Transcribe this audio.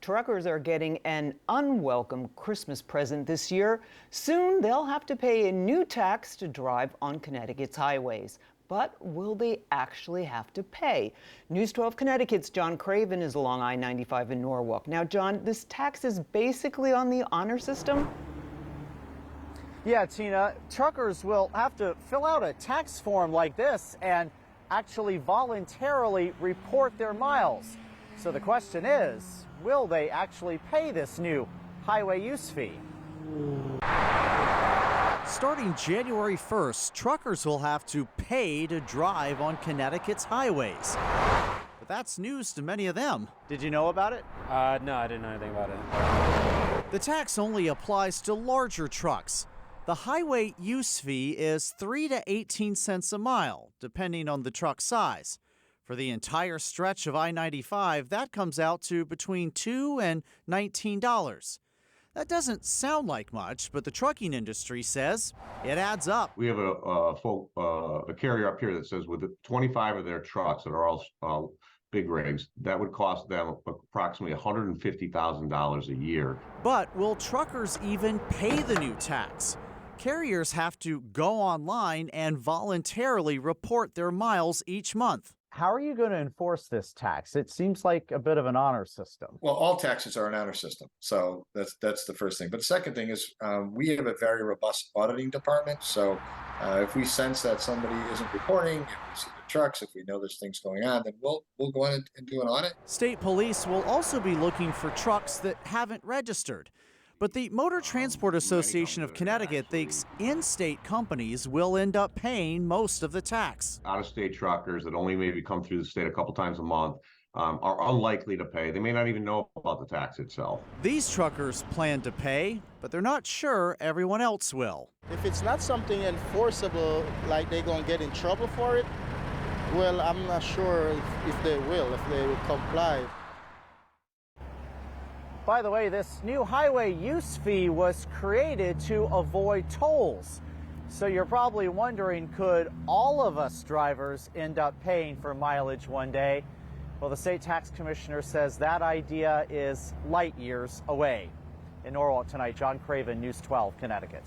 Truckers are getting an unwelcome Christmas present this year. Soon they'll have to pay a new tax to drive on Connecticut's highways. But will they actually have to pay? News 12 Connecticut's John Craven is along I-95 in Norwalk. Now, John, this tax is basically on the honor system? Yeah, Tina, truckers will have to fill out a tax form like this and actually voluntarily report their miles. So the question is, will they actually pay this new highway use fee? Starting January 1st, truckers will have to pay to drive on Connecticut's highways. But that's news to many of them. Did you know about it? No, I didn't know anything about it. The tax only applies to larger trucks. The highway use fee is 3 to 18 cents a mile, depending on the truck size. For the entire stretch of I-95, that comes out to between $2 and $19. That doesn't sound like much, but the trucking industry says it adds up. We have a carrier up here that says with 25 of their trucks that are all big rigs, that would cost them approximately $150,000 a year. But will truckers even pay the new tax? Carriers have to go online and voluntarily report their miles each month. How are you going to enforce this tax? It seems like a bit of an honor system. Well, all taxes are an honor system, so that's the first thing. But the second thing is we have a very robust auditing department. So if we sense that somebody isn't reporting, if we see the trucks, if we know there's things going on, then we'll go in and do an audit. State police will also be looking for trucks that haven't registered. But the Motor Transport Association of Connecticut thinks in-state companies will end up paying most of the tax. Out-of-state truckers that only maybe come through the state a couple times a month are unlikely to pay. They may not even know about the tax itself. These truckers plan to pay, but they're not sure everyone else will. If it's not something enforceable, like they're going to get in trouble for it, well, I'm not sure if they will comply. By the way, this new highway use fee was created to avoid tolls. So you're probably wondering, could all of us drivers end up paying for mileage one day? Well, the state tax commissioner says that idea is light years away. In Norwalk tonight, John Craven, News 12, Connecticut.